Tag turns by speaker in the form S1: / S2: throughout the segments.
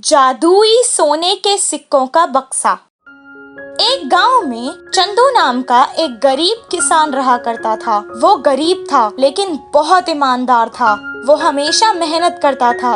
S1: जादुई सोने के सिक्कों का बक्सा। एक गांव में चंदू नाम का एक गरीब किसान रहा करता था। वो गरीब था लेकिन बहुत ईमानदार था। वो हमेशा मेहनत करता था।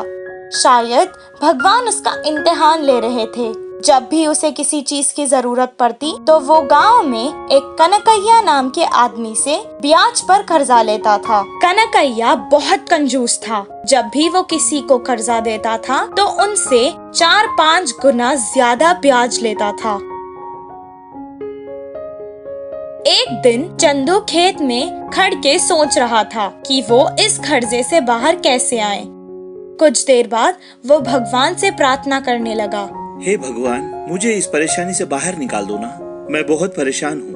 S1: शायद भगवान उसका इम्तिहान ले रहे थे। जब भी उसे किसी चीज की जरूरत पड़ती तो वो गांव में एक कनकैया नाम के आदमी से ब्याज पर कर्जा लेता था। कनकैया बहुत कंजूस था। जब भी वो किसी को कर्जा देता था तो उनसे 4-5 गुना ज्यादा ब्याज लेता था। एक दिन चंदू खेत में खड़ के सोच रहा था कि वो इस कर्जे से बाहर कैसे आए। कुछ देर बाद वो भगवान से प्रार्थना करने लगा।
S2: हे भगवान, मुझे इस परेशानी से बाहर निकाल दो ना, मैं बहुत परेशान हूँ।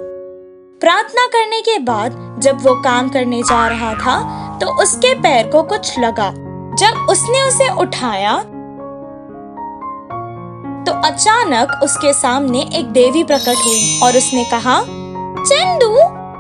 S1: प्रार्थना करने के बाद जब वो काम करने जा रहा था तो उसके पैर को कुछ लगा। जब उसने उसे उठाया तो अचानक उसके सामने एक देवी प्रकट हुई और उसने कहा, चंदू,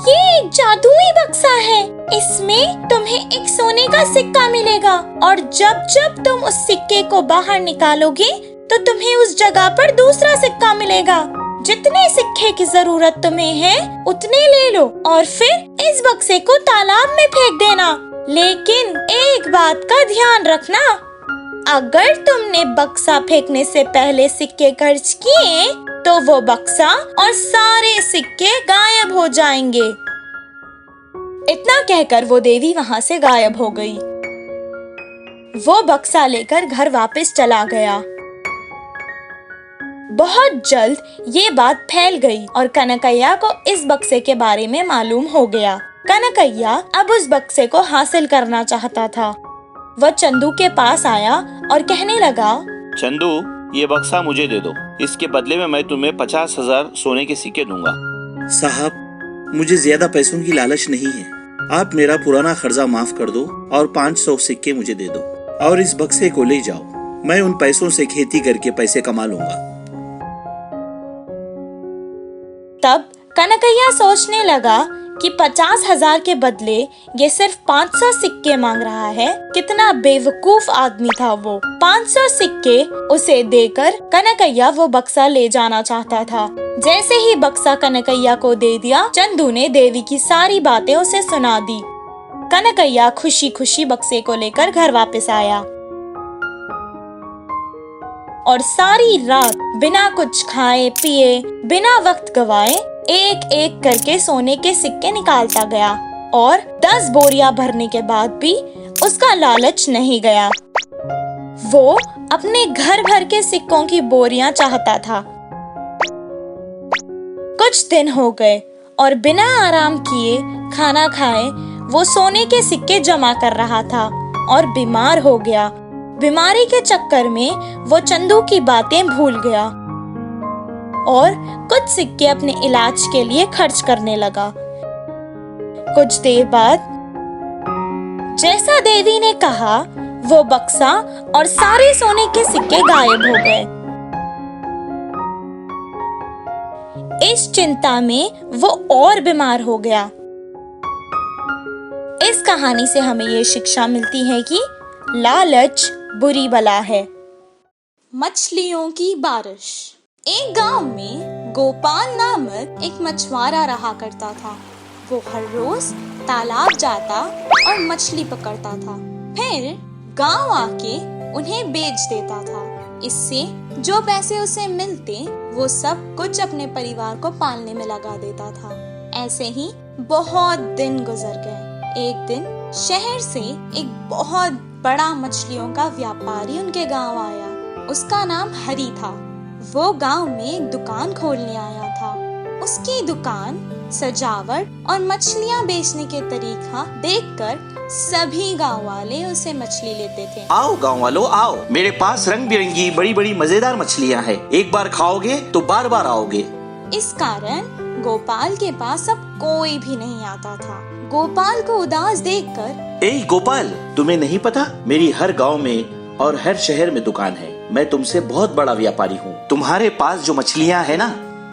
S1: ये एक जादुई बक्सा है। इसमें तुम्हें एक सोने का सिक्का मिलेगा और जब जब तुम उस सिक्के को बाहर निकालोगे तो तुम्हें उस जगह पर दूसरा सिक्का मिलेगा। जितने सिक्के की जरूरत तुम्हें है उतने ले लो और फिर इस बक्से को तालाब में फेंक देना। लेकिन एक बात का ध्यान रखना, अगर तुमने बक्सा फेंकने से पहले सिक्के खर्च किए तो वो बक्सा और सारे सिक्के गायब हो जाएंगे। इतना कहकर वो देवी वहाँ से गायब हो गई। वो बक्सा लेकर घर वापस चला गया। बहुत जल्द ये बात फैल गई और कनकैया को इस बक्से के बारे में मालूम हो गया। कनकैया अब उस बक्से को हासिल करना चाहता था। वह चंदू के पास आया और कहने लगा,
S2: चंदू, ये बक्सा मुझे दे दो। इसके बदले में मैं तुम्हें 50,000 सोने के सिक्के दूंगा। साहब, मुझे ज्यादा पैसों की लालच नहीं है। आप मेरा पुराना कर्जा माफ कर दो और 500 सिक्के मुझे दे दो और इस बक्से को ले जाओ। मैं उन पैसों से खेती करके पैसे कमा लूंगा।
S1: तब कनकैया सोचने लगा कि 50,000 के बदले ये सिर्फ 500 सिक्के मांग रहा है। कितना बेवकूफ आदमी था वो। 500 सिक्के उसे देकर कनकैया वो बक्सा ले जाना चाहता था। जैसे ही बक्सा कनकैया को दे दिया, चंदू ने देवी की सारी बातें उसे सुना दी। कनकैया खुशी खुशी बक्से को लेकर घर वापस आया और सारी रात बिना कुछ खाए पिए, बिना वक्त गवाए एक एक करके सोने के सिक्के निकालता गया और 10 बोरियां भरने के बाद भी उसका लालच नहीं गया। वो अपने घर भर के सिक्कों की बोरियां चाहता था। कुछ दिन हो गए और बिना आराम किए, खाना खाए वो सोने के सिक्के जमा कर रहा था और बीमार हो गया। बीमारी के चक्कर में वो चंदू की बातें भूल गया और कुछ सिक्के अपने इलाज के लिए खर्च करने लगा। कुछ देर बाद जैसा देवी ने कहा, वो बक्सा और सारे सोने के सिक्के गायब हो गए। इस चिंता में वो और बीमार हो गया। इस कहानी से हमें ये शिक्षा मिलती है कि लालच बुरी बला है। मछलियों की बारिश। एक गांव में गोपाल नामक एक मछुआरा रहा करता था। वो हर रोज तालाब जाता और मछली पकड़ता था, फिर गांव आके उन्हें बेच देता था। इससे जो पैसे उसे मिलते वो सब कुछ अपने परिवार को पालने में लगा देता था। ऐसे ही बहुत दिन गुजर गए। एक दिन शहर से एक बहुत बड़ा मछलियों का व्यापारी उनके गांव आया। उसका नाम हरी था। वो गांव में एक दुकान खोलने आया था। उसकी दुकान, सजावट और मछलियां बेचने के तरीका देखकर सभी गांव वाले उसे मछली लेते थे।
S3: आओ गांव वालों, आओ, मेरे पास रंग बिरंगी बड़ी बड़ी मजेदार मछलियां हैं। एक बार खाओगे तो बार बार आओगे।
S1: इस कारण गोपाल के पास अब कोई भी नहीं आता था। गोपाल को उदास देखकर,
S3: ए गोपाल, तुम्हें नहीं पता मेरी हर गांव में और हर शहर में दुकान है। मैं तुमसे बहुत बड़ा व्यापारी हूँ। तुम्हारे पास जो मछलियाँ है ना,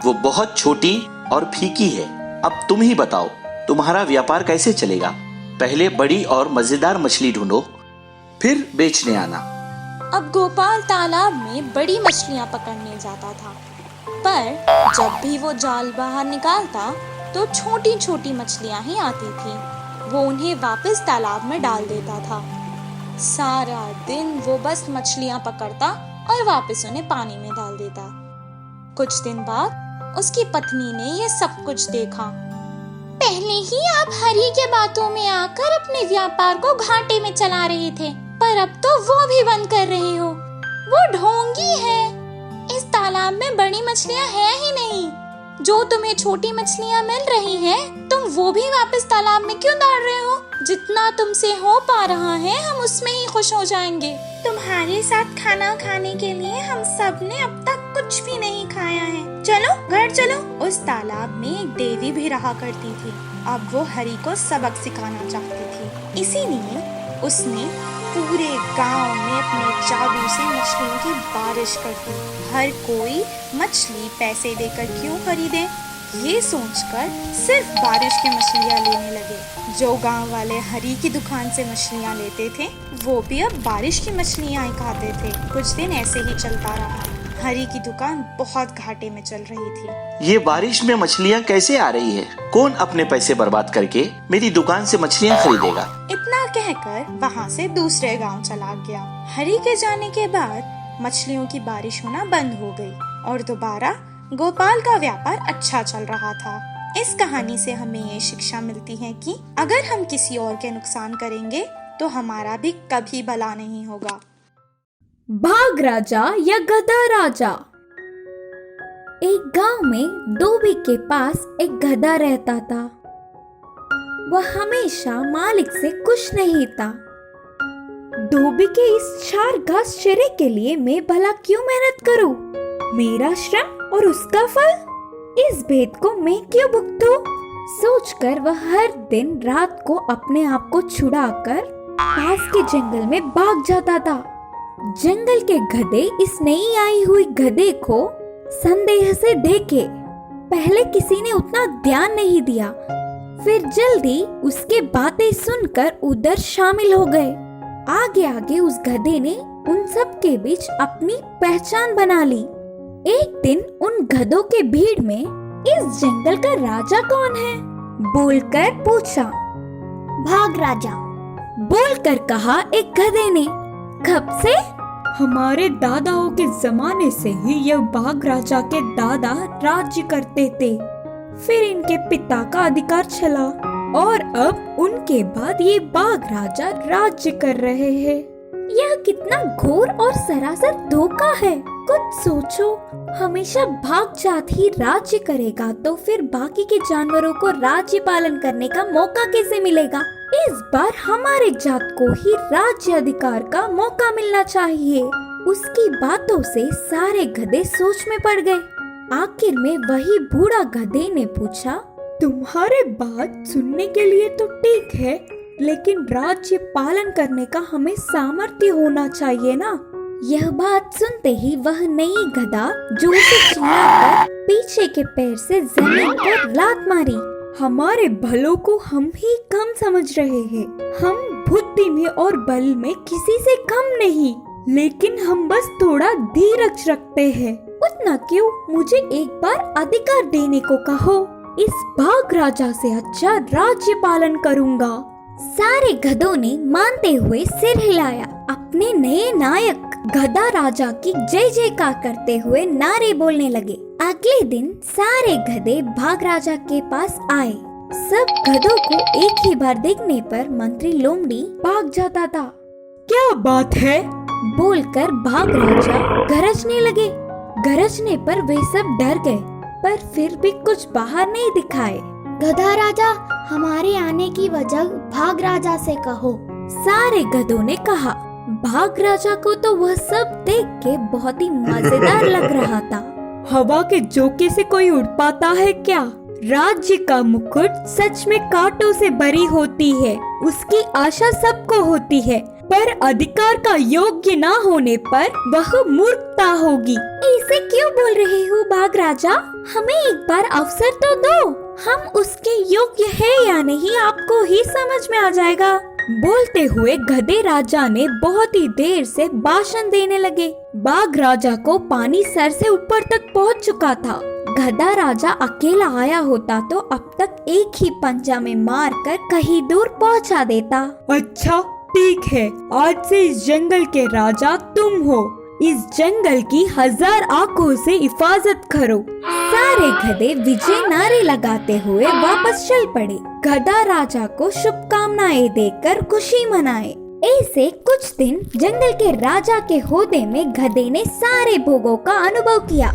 S3: वो बहुत छोटी और फीकी है। अब तुम ही बताओ, तुम्हारा व्यापार कैसे चलेगा? पहले बड़ी और मजेदार मछली ढूंढो, फिर बेचने आना।
S1: अब गोपाल तालाब में बड़ी मछलियां पकड़ने जाता था, पर जब भी वो जाल बाहर निकालता तो छोटी छोटी मछलियां ही आती थी। वो उन्हें वापस तालाब में डाल देता था। सारा दिन वो बस मछलियां पकड़ता और वापस उन्हें पानी में डाल देता। कुछ दिन बाद उसकी पत्नी ने ये सब कुछ देखा। पहले ही आप हरी के बातों में आकर अपने व्यापार को घाटे में चला रहे थे, पर अब तो वो भी बंद कर रहे हो। वो ढोंगी है। इस तालाब में बड़ी मछलियां हैं ही नहीं। जो तुम्हें छोटी मछलियां मिल रही हैं, तुम वो भी वापस तालाब में क्यों डाल रहे हो? जितना तुमसे हो पा रहा है हम उसमें ही खुश हो जाएंगे। तुम्हारे साथ खाना खाने के लिए हम सब ने अब तक कुछ भी नहीं खाया है। चलो घर चलो। उस तालाब में एक देवी भी रहा करती थी। अब वो हरी को सबक सिखाना चाहती थी, इसीलिए उसने पूरे गांव में अपने जादू से मछलियों की बारिश कर दी। हर कोई मछली पैसे देकर क्यों खरीदे, ये सोचकर सिर्फ बारिश की मछलियाँ लेने लगे। जो गांव वाले हरी की दुकान से मछलियाँ लेते थे, वो भी अब बारिश की मछलियाँ ही खाते थे। कुछ दिन ऐसे ही चलता रहा। हरी की दुकान बहुत घाटे में चल रही थी।
S3: ये बारिश में मछलियाँ कैसे आ रही है? कौन अपने पैसे बर्बाद करके मेरी दुकान से मछलियाँ खरीदेगा?
S1: इतना कहकर वहाँ से दूसरे गांव चला गया। हरी के जाने के बाद मछलियों की बारिश होना बंद हो गई और दोबारा गोपाल का व्यापार अच्छा चल रहा था। इस कहानी से हमें ये शिक्षा मिलती है कि अगर हम किसी और के नुकसान करेंगे तो हमारा भी कभी भला नहीं होगा।
S4: भाग राजा या गधा राजा। एक गांव में धोबी के पास एक गधा रहता था। वह हमेशा मालिक से खुश नहीं था। धोबी के इस चार घास चरे के लिए मैं भला क्यों मेहनत करूं? मेरा श्रम और उसका फल, इस भेद को मैं क्यों भुगतूं? सोचकर वह हर दिन रात को अपने आप को छुड़ाकर पास के जंगल में भाग जाता था। जंगल के गधे इस नई आई हुई गधे को संदेह से देखे। पहले किसी ने उतना ध्यान नहीं दिया, फिर जल्दी उसके बातें सुनकर उधर शामिल हो गए। आगे आगे उस गधे ने उन सब के बीच अपनी पहचान बना ली। एक दिन उन गधों के भीड़ में इस जंगल का राजा कौन है? बोलकर पूछा।
S5: भाग राजा।
S4: बोलकर कहा एक गधे ने। कब से? हमारे दादाओं के जमाने से ही यह बाघ राजा के दादा राज्य करते थे। फिर इनके पिता का अधिकार चला और अब उनके बाद ये बाघ राजा राज्य कर रहे हैं। यह कितना घोर और सरासर धोखा है। कुछ सोचो, हमेशा बाघ जात ही राज्य करेगा तो फिर बाकी के जानवरों को राज्य पालन करने का मौका कैसे मिलेगा? इस बार हमारे जात को ही राज्य अधिकार का मौका मिलना चाहिए। उसकी बातों से सारे गधे सोच में पड़ गए। आखिर में वही बूढ़ा गधे ने पूछा, तुम्हारे बात सुनने के लिए तो ठीक है, लेकिन राज्य पालन करने का हमें सामर्थ्य होना चाहिए ना? यह बात सुनते ही वह नई गधा जोर से चिल्लाकर पीछे के पैर से जमीन पर लात मारी। हमारे भलों को हम ही कम समझ रहे हैं। हम बुद्धि में और बल में किसी से कम नहीं, लेकिन हम बस थोड़ा धीरज रखते हैं। उतना क्यों, मुझे एक बार अधिकार देने को कहो। इस बाघ राजा से अच्छा राज्य पालन करूंगा। सारे गधों ने मानते हुए सिर हिलाया। अपने नए नायक गधा राजा की जय जयकार करते हुए नारे बोलने लगे। अगले दिन सारे गधे बाघ राजा के पास आए। सब गधों को एक ही बार देखने पर मंत्री लोमड़ी भाग जाता था। क्या बात है? बोलकर बाघ राजा गरजने लगे। गरजने पर वे सब डर गए, पर फिर भी कुछ बाहर नहीं दिखाए।
S5: गधा राजा, हमारे आने की वजह भाग राजा से कहो।
S4: सारे गधों ने कहा। बाघ राजा को तो वह सब देख के बहुत ही मजेदार लग रहा था। हवा के झोंके से कोई उड़ पाता है क्या? राज्य का मुकुट सच में कांटों से भरी होती है। उसकी आशा सबको होती है, पर अधिकार का योग्य ना होने पर वह मूर्खता होगी।
S5: ऐसे क्यों बोल रहे हो बाघ राजा? हमें एक बार अवसर तो दो।
S4: हम उसके योग्य है या नहीं आपको ही समझ में आ जाएगा। बोलते हुए गधे राजा ने बहुत ही देर से भाषण देने लगे। बाघ राजा को पानी सर से ऊपर तक पहुंच चुका था। गधा राजा अकेला आया होता तो अब तक एक ही पंजा में मारकर कहीं दूर पहुंचा देता। अच्छा ठीक है, आज से इस जंगल के राजा तुम हो। इस जंगल की 1000 आंखों से हिफाजत करो। सारे गधे विजय नारे लगाते हुए वापस चल पड़े। गधा राजा को शुभकामनाएं देकर खुशी मनाए। ऐसे कुछ दिन जंगल के राजा के होदे में गधे ने सारे भोगों का अनुभव किया।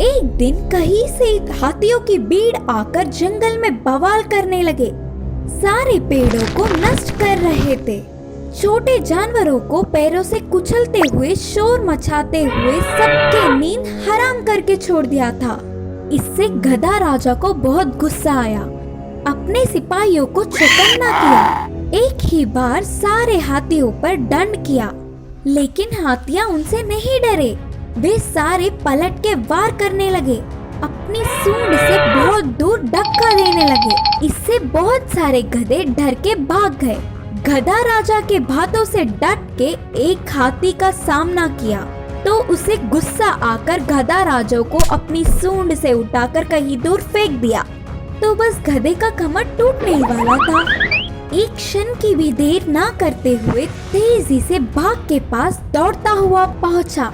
S4: एक दिन कहीं से हाथियों की भीड़ आकर जंगल में बवाल करने लगे। सारे पेड़ों को नष्ट कर रहे थे। छोटे जानवरों को पैरों से कुचलते हुए, शोर मचाते हुए सबके नींद हराम करके छोड़ दिया था। इससे गधा राजा को बहुत गुस्सा आया। अपने सिपाहियों को चौकन्ना किया। एक ही बार सारे हाथियों पर दंड किया, लेकिन हाथियां उनसे नहीं डरे। वे सारे पलट के वार करने लगे। अपनी सूंड से बहुत दूर धक्का देने लगे। इससे बहुत सारे गधे डर के भाग गए। गधा राजा के बातों से डट के एक हाथी का सामना किया तो उसे गुस्सा आकर गधा राजा को अपनी सूंड से उठाकर कहीं दूर फेंक दिया। तो बस गधे का कमर टूटने ही वाला था। एक क्षण की भी देर ना करते हुए तेजी से बाघ के पास दौड़ता हुआ पहुंचा।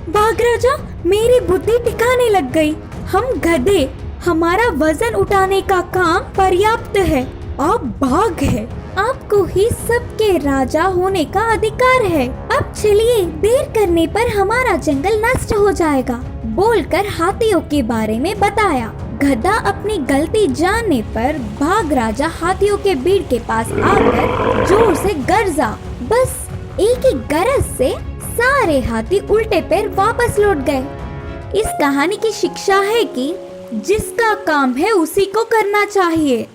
S4: बाघ राजा, मेरी बुद्धि ठिकाने लग गई। हम गधे, हमारा वजन उठाने का काम पर्याप्त है। आप बाघ है, आपको ही सबके राजा होने का अधिकार है। अब चलिए, देर करने पर हमारा जंगल नष्ट हो जाएगा। बोलकर हाथियों के बारे में बताया। गधा अपनी गलती जानने पर बाघ राजा हाथियों के भीड़ के पास आकर जोर से गरजा। बस एक ही गरज से सारे हाथी उल्टे पैर वापस लौट गए। इस कहानी की शिक्षा है कि जिसका काम है उसी को करना चाहिए।